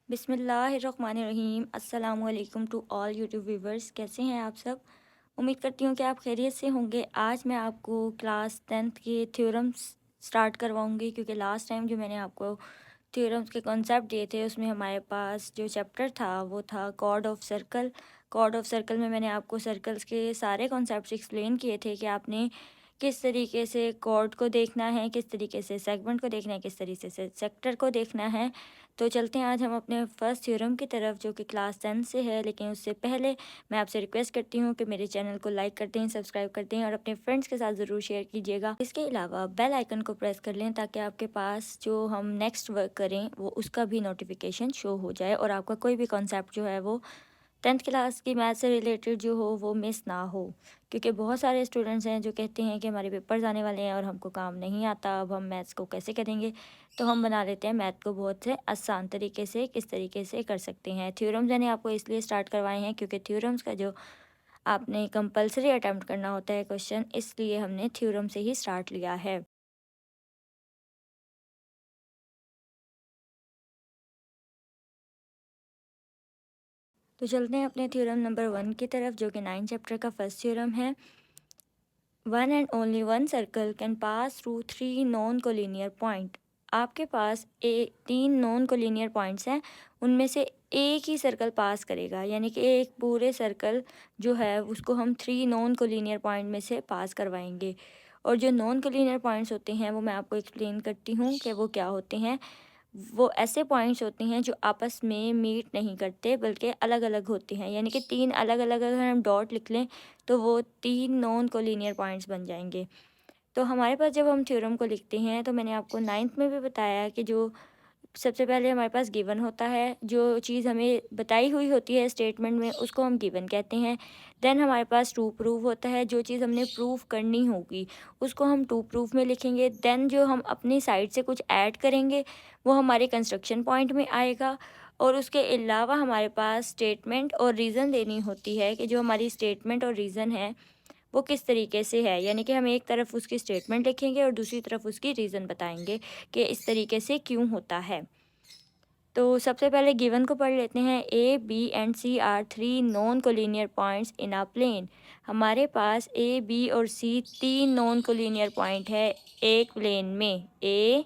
बिस्मिल्लाहिर्रहमानिर्रहीम। अस्सलाम वालेकुम टू ऑल यूट्यूब व्यूवर्स। कैसे हैं आप सब? उम्मीद करती हूँ कि आप खैरियत से होंगे। आज मैं आपको क्लास 10th के थ्योरम्स स्टार्ट करवाऊँगी, क्योंकि लास्ट टाइम जो मैंने आपको थ्योरम्स के कॉन्सेप्ट दिए थे उसमें हमारे पास जो चैप्टर था वो था chord of circle. Chord of circle में मैंने आपको सर्कल्स के सारे कॉन्सेप्ट्स एक्सप्लेन किए थे कि आपने किस तरीके से कॉर्ड को देखना है, किस तरीके से सेगमेंट को देखना है, किस तरीके से सेक्टर को देखना है। तो चलते हैं आज हम अपने फर्स्ट थ्योरम की तरफ, जो कि क्लास 10 से है। लेकिन उससे पहले मैं आपसे रिक्वेस्ट करती हूँ कि मेरे चैनल को लाइक कर दें, सब्सक्राइब कर दें और अपने फ्रेंड्स के साथ ज़रूर शेयर कीजिएगा। इसके अलावा बेल आइकन को प्रेस कर लें ताकि आपके पास जो हम नेक्स्ट वर्क करें वो उसका भी नोटिफिकेशन शो हो जाए और आपका कोई भी कॉन्सेप्ट जो है वो 10th क्लास की मैथ से रिलेटेड जो हो वो मिस ना हो। क्योंकि बहुत सारे स्टूडेंट्स हैं जो कहते हैं कि हमारे पेपर्स आने वाले हैं और हमको काम नहीं आता, अब हम मैथ्स को कैसे करेंगे। तो हम बना लेते हैं मैथ को बहुत से आसान तरीके से, किस तरीके से कर सकते हैं। थ्योरम्स मैंने आपको इसलिए स्टार्ट करवाए हैं क्योंकि थ्योरम्स का जो आपने कंपलसरी अटैम्प्ट करना होता है क्वेश्चन, इसलिए हमने थ्योरम से ही स्टार्ट लिया है। तो चलते हैं अपने थ्योरम नंबर 1 की तरफ, जो कि 9 चैप्टर का फर्स्ट थ्योरम है। One and only one circle can pass through 3 non collinear point. आपके पास 3 नॉन कोलिनियर पॉइंट्स हैं, उनमें से एक ही सर्कल पास करेगा, यानी कि एक पूरे सर्कल जो है उसको हम 3 नॉन कोलिनियर पॉइंट में से पास करवाएंगे। और जो नॉन कोलिनियर पॉइंट्स होते हैं वो मैं आपको एक्सप्लेन करती हूँ कि वो क्या होते हैं। वो ऐसे पॉइंट्स होते हैं जो आपस में मीट नहीं करते बल्कि अलग अलग होते हैं, यानी कि 3 अलग अलग अगर हम डॉट लिख लें तो वो 3 नॉन कोलिनियर पॉइंट्स बन जाएंगे। तो हमारे पास जब हम थ्योरम को लिखते हैं तो मैंने आपको 9th में भी बताया कि जो सबसे पहले हमारे पास गिवन होता है, जो चीज़ हमें बताई हुई होती है स्टेटमेंट में उसको हम गिवन कहते हैं। देन हमारे पास टू प्रूव होता है, जो चीज़ हमने प्रूव करनी होगी उसको हम टू प्रूफ में लिखेंगे। देन जो हम अपनी साइड से कुछ ऐड करेंगे वो हमारे कंस्ट्रक्शन पॉइंट में आएगा। और उसके अलावा हमारे पास स्टेटमेंट और रीज़न देनी होती है कि जो हमारी स्टेटमेंट और रीज़न है वो किस तरीके से है, यानी कि हम एक तरफ उसकी स्टेटमेंट लिखेंगे और दूसरी तरफ उसकी रीज़न बताएंगे कि इस तरीके से क्यों होता है। तो सबसे पहले गिवन को पढ़ लेते हैं। A B and C are 3 non collinear points in a plane. हमारे पास ए बी और सी 3 नॉन कोलिनियर पॉइंट है एक प्लेन में। ए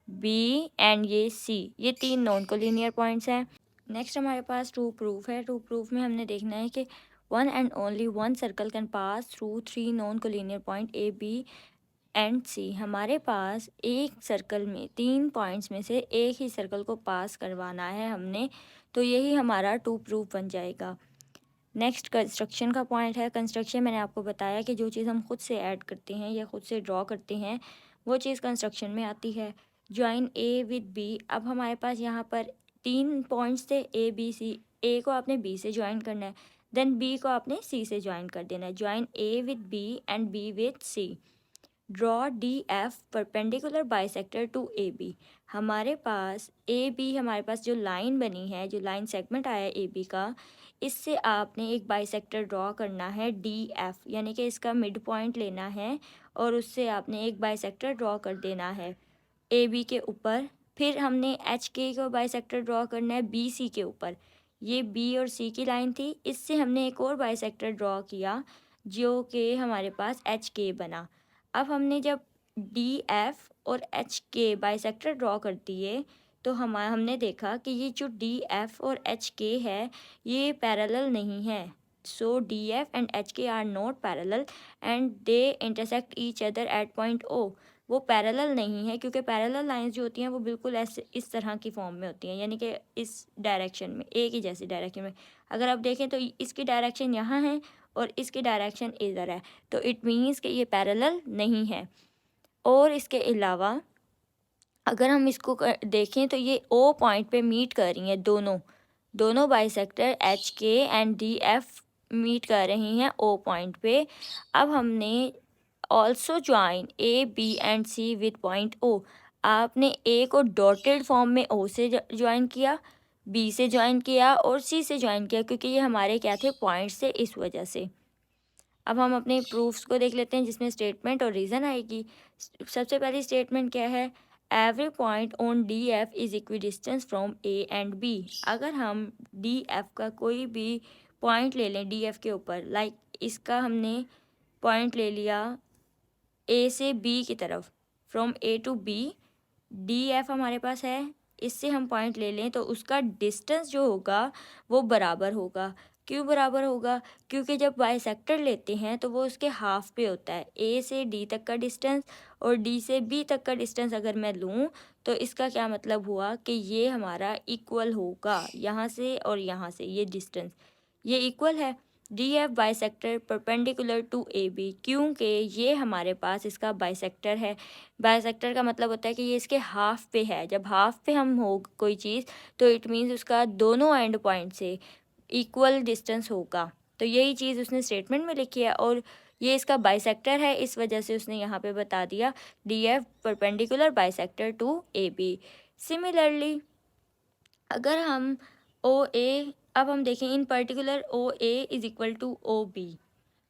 बी एंड ये सी, ये 3 नॉन कोलिनियर पॉइंट्स हैं। नेक्स्ट हमारे पास टू प्रूफ है। टू प्रूफ में हमने देखना है कि one and only one circle can pass through 3 non collinear point A B and C. हमारे पास एक सर्कल में 3 पॉइंट्स में से एक ही सर्कल को पास करवाना है हमने, तो यही हमारा टू प्रूफ बन जाएगा। नेक्स्ट कंस्ट्रक्शन का पॉइंट है। कंस्ट्रक्शन मैंने आपको बताया कि जो चीज़ हम खुद से ऐड करते हैं या खुद से ड्रॉ करते हैं वो चीज़ कंस्ट्रक्शन में आती है। Join A with B. अब हमारे पास यहाँ पर 3 पॉइंट्स थे ए बी सी। ए को आपने बी से ज्वाइन करना है, देन बी को आपने सी से ज्वाइन कर देना है। Join A with B and B with C. Draw D F perpendicular bisector to A B. हमारे पास ए बी, हमारे पास जो लाइन बनी है, जो लाइन सेगमेंट आया है ए बी का, इससे आपने एक बाइसेक्टर ड्रॉ करना है डी एफ, यानी कि इसका मिड पॉइंट लेना है और उससे आपने एक बाइसेक्टर ड्रॉ कर देना है ए बी के ऊपर। फिर हमने एच के को बाइसेक्टर ड्रॉ करना है बी सी के ऊपर। ये बी और सी की लाइन थी, इससे हमने एक और बाइसेक्टर ड्रॉ किया जो कि हमारे पास एच के बना। अब हमने जब डी एफ और एच के बाइसेक्टर ड्रॉ कर दिए तो हमने देखा कि ये जो डी एफ और एच के है ये पैरेलल नहीं है। So D F and H K are not parallel and they intersect each other at point O. वो पैरेलल नहीं है क्योंकि पैरेलल लाइंस जो होती हैं वो बिल्कुल ऐसे इस तरह की फॉर्म में होती हैं, यानी कि इस डायरेक्शन में, एक ही जैसी डायरेक्शन में। अगर आप देखें तो इसकी डायरेक्शन यहाँ है और इसकी डायरेक्शन इधर है, तो इट मीन्स कि ये पैरेलल नहीं है। और इसके अलावा अगर हम इसको देखें तो ये ओ पॉइंट पे मीट कर रही हैं, दोनों bisector H K and D F meet कर रही हैं ओ पॉइंट पे। अब हमने also join A B and C with point O. आपने ए को डॉटेड फॉर्म में ओ से ज्वाइन किया, बी से ज्वाइन किया और सी से ज्वाइन किया, क्योंकि ये हमारे क्या थे पॉइंट्स से, इस वजह से। अब हम अपने प्रूफ्स को देख लेते हैं जिसमें स्टेटमेंट और रीज़न आएगी। सबसे पहली स्टेटमेंट क्या है? Every point on D F is equidistance from A and B. अगर हम डी एफ का कोई भी पॉइंट ले लें डी एफ के ऊपर, लाइक इसका हमने पॉइंट ले लिया ए से बी की तरफ, from A to B, D F हमारे पास है, इससे हम पॉइंट ले लें तो उसका डिस्टेंस जो होगा वो बराबर होगा। क्यों बराबर होगा? क्योंकि जब बाइसेक्टर लेते हैं तो वो उसके हाफ पे होता है। ए से डी तक का डिस्टेंस और डी से बी तक का डिस्टेंस अगर मैं लूँ तो इसका क्या मतलब हुआ कि ये हमारा इक्वल होगा, यहाँ से और यहाँ से ये डिस्टेंस ये इक्वल है। D F bisector perpendicular to A B, क्योंकि ये हमारे पास इसका बाइसेक्टर है। बाइसेक्टर का मतलब होता है कि ये इसके हाफ पे है। जब हाफ पे हम हो कोई चीज़ तो इट मीन्स उसका दोनों एंड पॉइंट से इक्वल डिस्टेंस होगा। तो यही चीज़ उसने स्टेटमेंट में लिखी है और ये इसका बाइसेक्टर है, इस वजह से उसने यहाँ पे बता दिया D F perpendicular bisector to A B. Similarly अगर हम ओ ए, अब हम देखें in particular O A is equal to O B.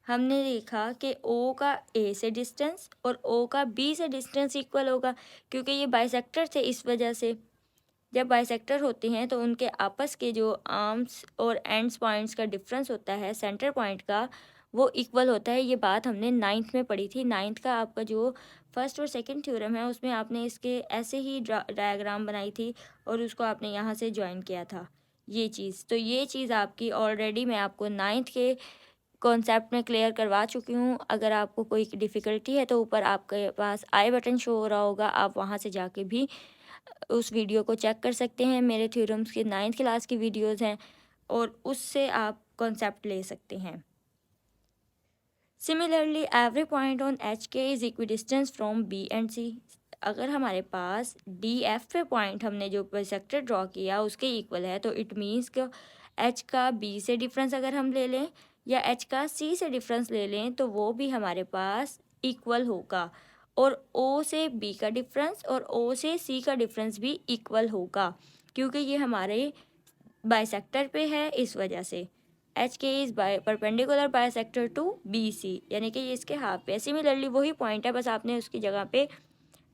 हमने देखा कि ओ का ए से डिस्टेंस और ओ का बी से डिस्टेंस इक्वल होगा, क्योंकि ये बाइसेक्टर थे। इस वजह से जब बाइसेक्टर होते हैं तो उनके आपस के जो आर्म्स और एंड्स पॉइंट्स का डिफरेंस होता है सेंटर पॉइंट का, वो इक्वल होता है। ये बात हमने 9th में पढ़ी थी। 9th का आपका जो फर्स्ट और सेकंड थ्योरम है उसमें आपने इसके ऐसे ही डायग्राम बनाई थी और उसको आपने यहाँ से ज्वाइन किया था ये चीज़। तो ये चीज़ आपकी ऑलरेडी मैं आपको 9th के कॉन्सेप्ट में क्लियर करवा चुकी हूँ। अगर आपको कोई डिफ़िकल्टी है तो ऊपर आपके पास आई बटन शो हो रहा होगा, आप वहाँ से जाके भी उस वीडियो को चेक कर सकते हैं। मेरे थ्योरम्स की 9th क्लास की वीडियोस हैं और उससे आप कॉन्सेप्ट ले सकते हैं। Similarly every point on H K is equidistance from B and C. अगर हमारे पास डी एफ पे पॉइंट हमने जो बाइसेक्टर ड्रॉ किया उसके इक्वल है तो इट मीन्स कि एच का बी से डिफरेंस अगर हम ले लें या एच का सी से डिफरेंस ले लें तो वो भी हमारे पास इक्वल होगा। और ओ से बी का डिफरेंस और ओ से सी का डिफरेंस भी इक्वल होगा, क्योंकि ये हमारे बाइसेक्टर पे है। इस वजह से H K is perpendicular bisector to B C, यानी कि ये इसके हाफ पे है। सिमिलरली वही पॉइंट है, बस आपने उसकी जगह पे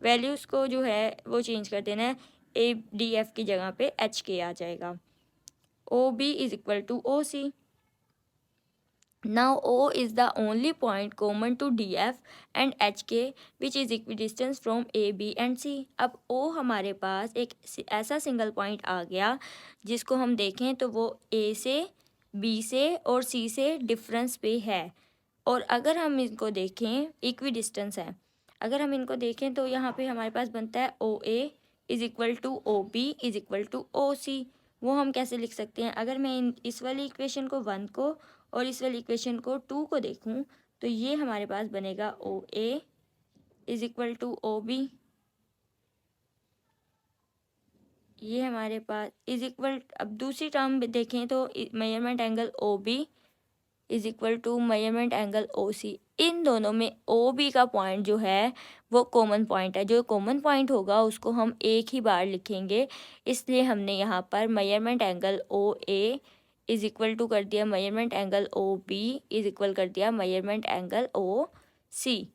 वैल्यूज़ को जो है वो चेंज कर देना है। ए डी एफ की जगह पे एच के आ जाएगा। O B is equal to O C. Now O is the only point common to DF and HK which is equidistant from A, B and C. अब O हमारे पास एक ऐसा सिंगल पॉइंट आ गया जिसको हम देखें तो वो A से B से और C से डिफरेंस पे है। और अगर हम इनको देखें इक्विडिस्टेंस है, अगर हम इनको देखें तो यहाँ पे हमारे पास बनता है O A is equal to O B is equal to O C. वो हम कैसे लिख सकते हैं? अगर मैं इस वाली इक्वेशन को 1 को और इस वाली इक्वेशन को 2 को देखूं तो ये हमारे पास बनेगा O A is equal to O B, ये हमारे पास इज़ इक्वल। अब दूसरी टर्म देखें तो measurement angle O B is equal to measurement angle O C. इन दोनों में ओ बी का पॉइंट जो है वो कॉमन पॉइंट है। जो कॉमन पॉइंट होगा उसको हम एक ही बार लिखेंगे, इसलिए हमने यहाँ पर measurement angle O A is equal to कर दिया measurement angle O B is equal कर दिया measurement angle O C.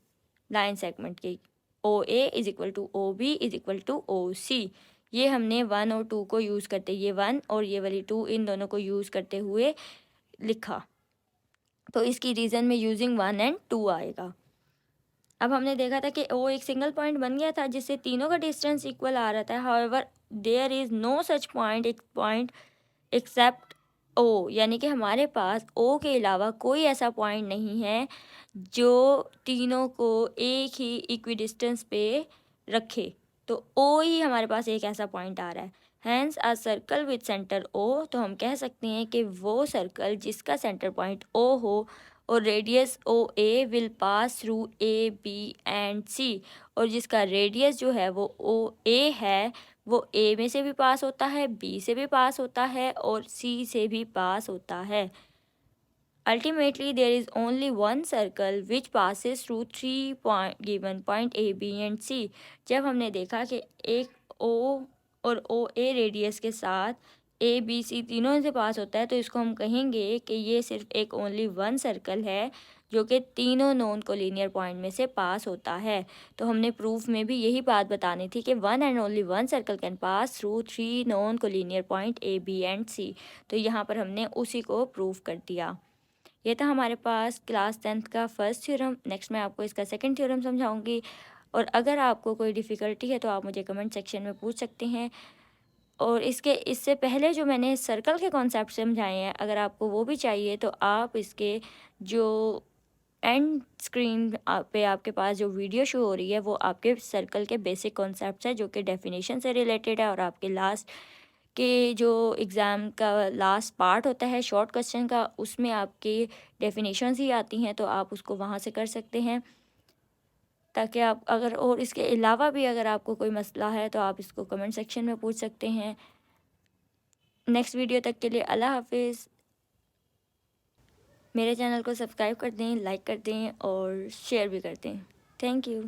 Line segment की O A is equal to O B is equal to O C. ये हमने 1 और 2 को use करते, ये 1 और ये वाली 2, इन दोनों को यूज़ करते हुए लिखा। तो इसकी रीज़न में यूजिंग 1 एंड 2 आएगा। अब हमने देखा था कि ओ एक सिंगल पॉइंट बन गया था जिससे तीनों का डिस्टेंस इक्वल आ रहा था। However there is no such point except O, यानी कि हमारे पास ओ के अलावा कोई ऐसा पॉइंट नहीं है जो तीनों को एक ही इक्विडिस्टेंस पे रखे। तो ओ ही हमारे पास एक ऐसा पॉइंट आ रहा है। Hence a circle with centre O, तो हम कह सकते हैं कि वो सर्कल जिसका सेंटर पॉइंट ओ हो और radius O A will pass through A B and C, और जिसका रेडियस जो है वो ओ ए है वो ए में से भी पास होता है, बी से भी पास होता है और सी से भी पास होता है। Ultimately, there is only one circle which passes through three given point A, B and C. जब हमने देखा कि एक O और OA रेडियस के साथ A, B, C तीनों से पास होता है तो इसको हम कहेंगे कि ये सिर्फ एक ओनली वन सर्कल है जो कि तीनों नॉन कोलिनियर पॉइंट में से पास होता है। तो हमने प्रूफ में भी यही बात बतानी थी कि one and only one circle can pass through 3 non collinear point A, B and C. तो यहाँ पर हमने उसी को प्रूफ कर दिया। ये था हमारे पास क्लास 10th का फर्स्ट थ्योरम। नेक्स्ट मैं आपको इसका सेकंड थ्योरम समझाऊंगी। और अगर आपको कोई डिफ़िकल्टी है तो आप मुझे कमेंट सेक्शन में पूछ सकते हैं। और इससे पहले जो मैंने सर्कल के कॉन्सेप्ट समझाए हैं, अगर आपको वो भी चाहिए तो आप इसके जो एंड स्क्रीन पे आपके पास जो वीडियो शो हो रही है वो आपके सर्कल के बेसिक कॉन्सेप्ट्स है, जो कि डेफिनेशन से रिलेटेड है। और आपके लास्ट के जो एग्ज़ाम का लास्ट पार्ट होता है शॉर्ट क्वेश्चन का, उसमें आपकी डेफिनेशंस ही आती हैं, तो आप उसको वहाँ से कर सकते हैं। ताकि आप अगर और इसके अलावा भी अगर आपको कोई मसला है तो आप इसको कमेंट सेक्शन में पूछ सकते हैं। नेक्स्ट वीडियो तक के लिए अल्लाह हाफिज़। मेरे चैनल को सब्सक्राइब कर दें, लाइक कर दें और शेयर भी कर दें। Thank you.